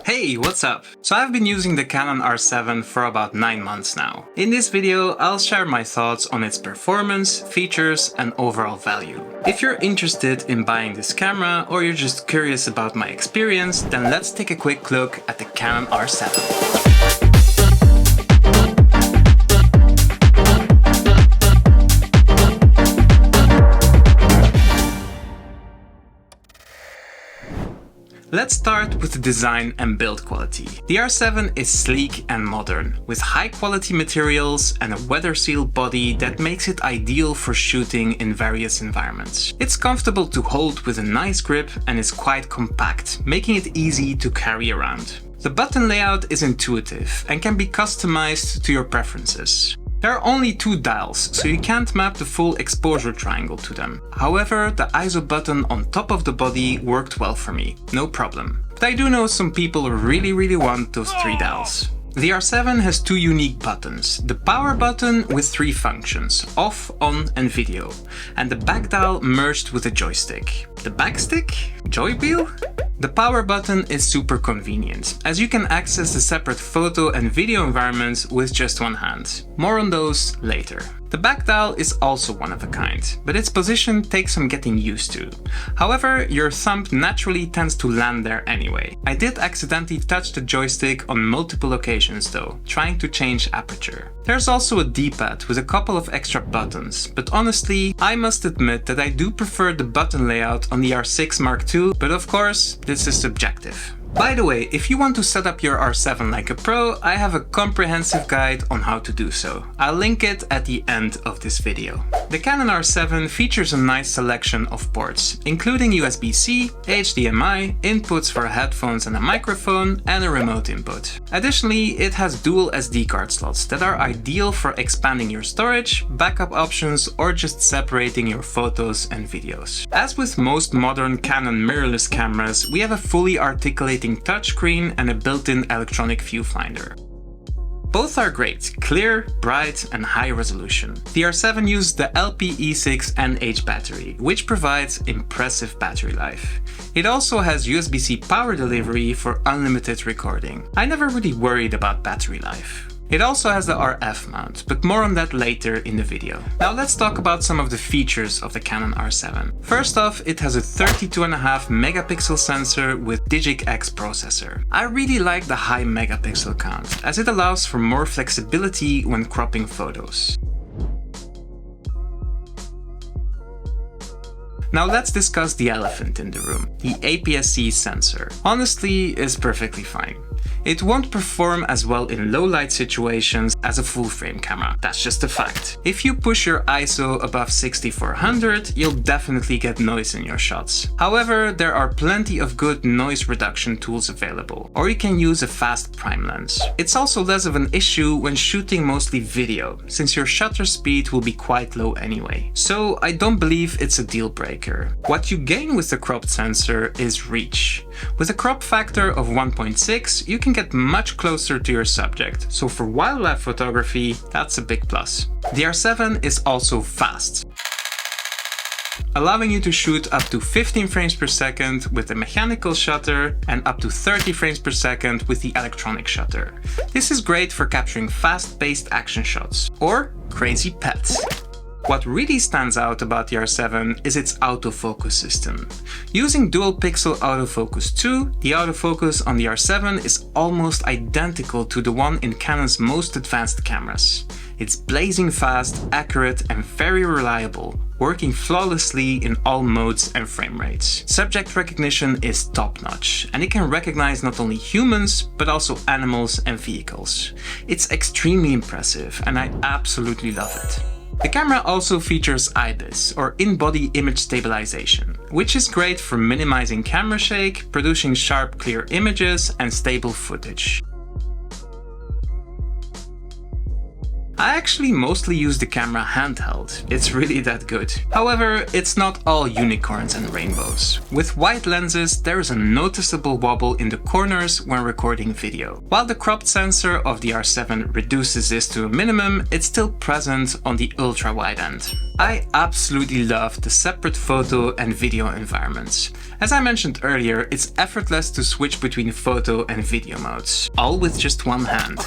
Hey, what's up? So I've been using the Canon R7 for about 9 months now. In this video, I'll share my thoughts on its performance, features, and overall value. If you're interested in buying this camera or you're just curious about my experience, then let's take a quick look at the Canon R7. Let's start with the design and build quality. The R7 is sleek and modern, with high quality materials and a weather sealed body that makes it ideal for shooting in various environments. It's comfortable to hold with a nice grip and is quite compact, making it easy to carry around. The button layout is intuitive and can be customized to your preferences. There are only 2 dials, so you can't map the full exposure triangle to them. However, the ISO button on top of the body worked well for me, no problem. But I do know some people really want those 3 dials. The R7 has 2 unique buttons, the power button with 3 functions, off, on and video, and the back dial merged with a joystick. The back stick? Joy wheel? The power button is super convenient, as you can access the separate photo and video environments with just one hand. More on those later. The back dial is also one of a kind, but its position takes some getting used to. However, your thumb naturally tends to land there anyway. I did accidentally touch the joystick on multiple occasions though, trying to change aperture. There's also a D-pad with a couple of extra buttons, but honestly, I must admit that I do prefer the button layout on the R6 Mark II, but of course, this is subjective. By the way, if you want to set up your R7 like a pro, I have a comprehensive guide on how to do so. I'll link it at the end of this video. The Canon R7 features a nice selection of ports, including USB-C, HDMI, inputs for headphones and a microphone, and a remote input. Additionally, it has dual SD card slots that are ideal for expanding your storage, backup options, or just separating your photos and videos. As with most modern Canon mirrorless cameras, we have a fully articulating touchscreen and a built-in electronic viewfinder. Both are great, clear, bright and high resolution. The R7 uses the LPE6 NH battery, which provides impressive battery life. It also has USB-C power delivery for unlimited recording. I never really worried about battery life. It also has the RF mount, but more on that later in the video. Now let's talk about some of the features of the Canon R7. First off, it has a 32.5 megapixel sensor with Digic X processor. I really like the high megapixel count, as it allows for more flexibility when cropping photos. Now let's discuss the elephant in the room, the APS-C sensor. Honestly, it's perfectly fine. It won't perform as well in low light situations as a full frame camera, that's just a fact. If you push your ISO above 6400, you'll definitely get noise in your shots. However, there are plenty of good noise reduction tools available, or you can use a fast prime lens. It's also less of an issue when shooting mostly video, since your shutter speed will be quite low anyway. So I don't believe it's a deal breaker. What you gain with the cropped sensor is reach. With a crop factor of 1.6, you can get much closer to your subject, so for wildlife photography, that's a big plus. The R7 is also fast, allowing you to shoot up to 15 frames per second with the mechanical shutter and up to 30 frames per second with the electronic shutter. This is great for capturing fast-paced action shots or crazy pets. What really stands out about the R7 is its autofocus system. Using dual pixel autofocus 2, the autofocus on the R7 is almost identical to the one in Canon's most advanced cameras. It's blazing fast, accurate and very reliable, working flawlessly in all modes and frame rates. Subject recognition is top-notch, and it can recognize not only humans, but also animals and vehicles. It's extremely impressive, and I absolutely love it. The camera also features IBIS, or in-body image stabilization, which is great for minimizing camera shake, producing sharp, clear images, and stable footage. I actually mostly use the camera handheld, it's really that good. However, it's not all unicorns and rainbows. With wide lenses, there is a noticeable wobble in the corners when recording video. While the cropped sensor of the R7 reduces this to a minimum, it's still present on the ultra-wide end. I absolutely love the separate photo and video environments. As I mentioned earlier, it's effortless to switch between photo and video modes, all with just one hand.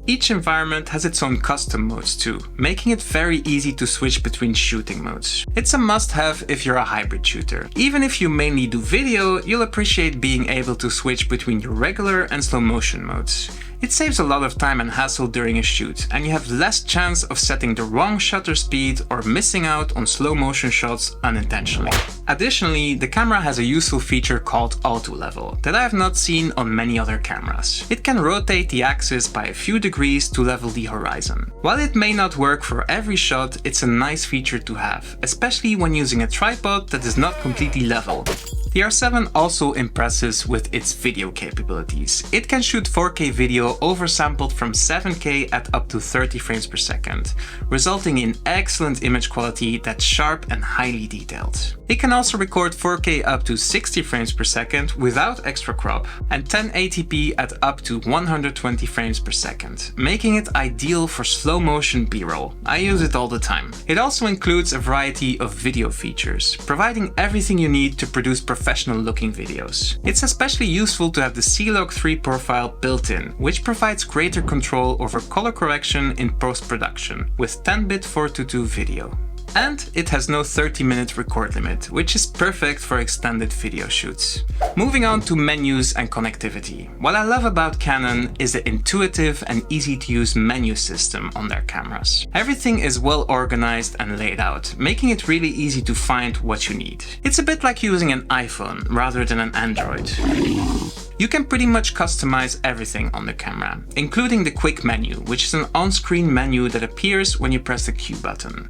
Each environment has its own custom modes too, making it very easy to switch between shooting modes. It's a must-have if you're a hybrid shooter. Even if you mainly do video, you'll appreciate being able to switch between your regular and slow motion modes. It saves a lot of time and hassle during a shoot, and you have less chance of setting the wrong shutter speed or missing out on slow motion shots unintentionally. Additionally, the camera has a useful feature called auto level that I have not seen on many other cameras. It can rotate the axis by a few degrees to level the horizon. While it may not work for every shot, it's a nice feature to have, especially when using a tripod that is not completely level. The R7 also impresses with its video capabilities. It can shoot 4K video oversampled from 7K at up to 30 frames per second, resulting in excellent image quality that's sharp and highly detailed. It can also record 4K up to 60 frames per second without extra crop, and 1080p at up to 120 frames per second, making it ideal for slow motion B-roll. I use it all the time. It also includes a variety of video features, providing everything you need to produce professional looking videos. It's especially useful to have the C-Log 3 profile built in, which provides greater control over color correction in post-production with 10-bit 4:2 video. And it has no 30-minute record limit, which is perfect for extended video shoots. Moving on to menus and connectivity. What I love about Canon is the intuitive and easy to use menu system on their cameras. Everything is well organized and laid out, making it really easy to find what you need. It's a bit like using an iPhone rather than an Android. You can pretty much customize everything on the camera, including the quick menu, which is an on-screen menu that appears when you press the Q button.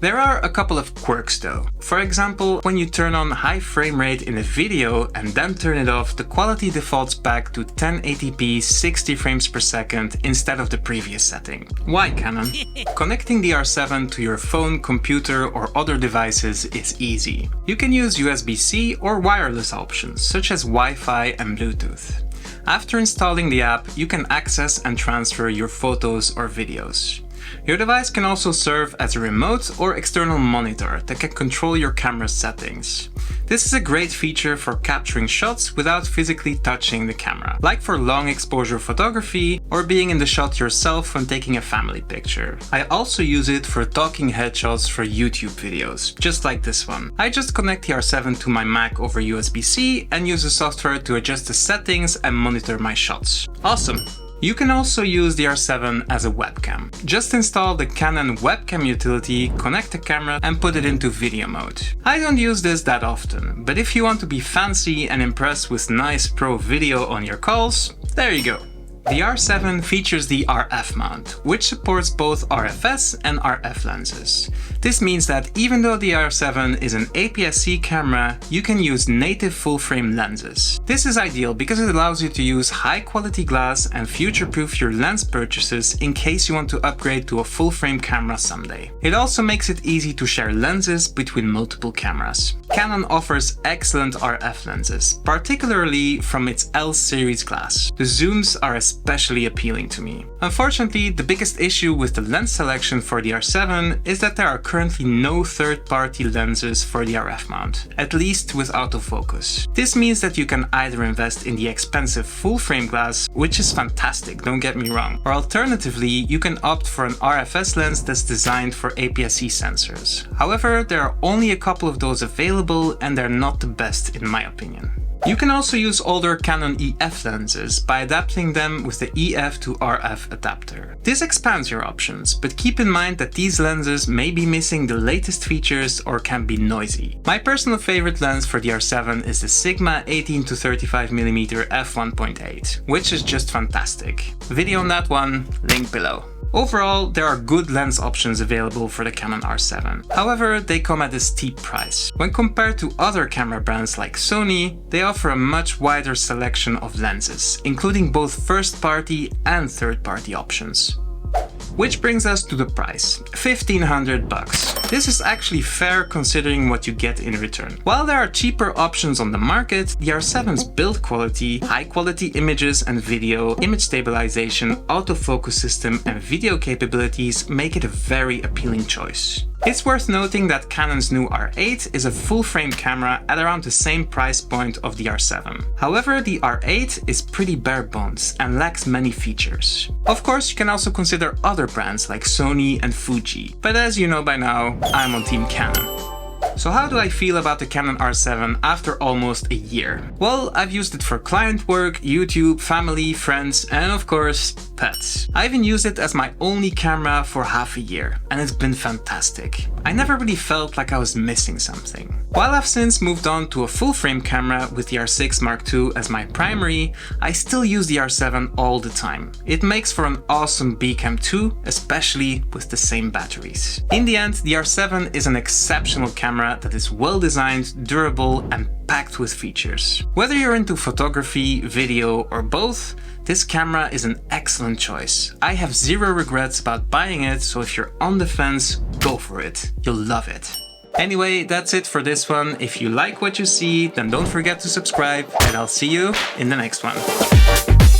There are a couple of quirks though. For example, when you turn on high frame rate in a video and then turn it off, the quality defaults back to 1080p 60 frames per second instead of the previous setting. Why, Canon? Connecting the R7 to your phone, computer or other devices is easy. You can use USB-C or wireless options such as Wi-Fi and Bluetooth. After installing the app, you can access and transfer your photos or videos. Your device can also serve as a remote or external monitor that can control your camera settings. This is a great feature for capturing shots without physically touching the camera, like for long exposure photography or being in the shot yourself when taking a family picture. I also use it for talking headshots for YouTube videos, just like this one. I just connect the R7 to my Mac over USB-C and use the software to adjust the settings and monitor my shots. Awesome! You can also use the R7 as a webcam. Just install the Canon webcam utility, connect the camera and put it into video mode. I don't use this that often, but if you want to be fancy and impress with nice pro video on your calls, there you go. The R7 features the RF mount, which supports both RFS and RF lenses. This means that even though the R7 is an APS-C camera, you can use native full-frame lenses. This is ideal because it allows you to use high-quality glass and future-proof your lens purchases in case you want to upgrade to a full-frame camera someday. It also makes it easy to share lenses between multiple cameras. Canon offers excellent RF lenses, particularly from its L series glass. The zooms are especially appealing to me. Unfortunately, the biggest issue with the lens selection for the R7 is that there are currently no third-party lenses for the RF mount, at least with autofocus. This means that you can either invest in the expensive full-frame glass, which is fantastic, don't get me wrong, or alternatively, you can opt for an RFS lens that's designed for APS-C sensors. However, there are only a couple of those available and they're not the best in my opinion. You can also use older Canon EF lenses by adapting them with the EF to RF adapter. This expands your options, but keep in mind that these lenses may be missing the latest features or can be noisy. My personal favorite lens for the R7 is the Sigma 18-35mm f1.8, which is just fantastic. Video on that one, link below. Overall, there are good lens options available for the Canon R7. However, they come at a steep price. When compared to other camera brands like Sony, they offer a much wider selection of lenses, including both first-party and third-party options. Which brings us to the price, $1,500. This is actually fair considering what you get in return. While there are cheaper options on the market, the R7's build quality, high quality images and video, image stabilization, autofocus system and video capabilities make it a very appealing choice. It's worth noting that Canon's new R8 is a full-frame camera at around the same price point of the R7. However, the R8 is pretty bare bones and lacks many features. Of course, you can also consider other brands like Sony and Fuji, but as you know by now, I'm on Team Canon. So how do I feel about the Canon R7 after almost a year? Well, I've used it for client work, YouTube, family, friends, and of course, pets. I even used it as my only camera for half a year, and it's been fantastic. I never really felt like I was missing something. While I've since moved on to a full-frame camera with the R6 Mark II as my primary, I still use the R7 all the time. It makes for an awesome B cam too, especially with the same batteries. In the end, the R7 is an exceptional camera that is well designed, durable, and packed with features. Whether you're into photography, video, or both, this camera is an excellent choice. I have zero regrets about buying it, so if you're on the fence, go for it. You'll love it. Anyway, that's it for this one. If you like what you see, then don't forget to subscribe, and I'll see you in the next one.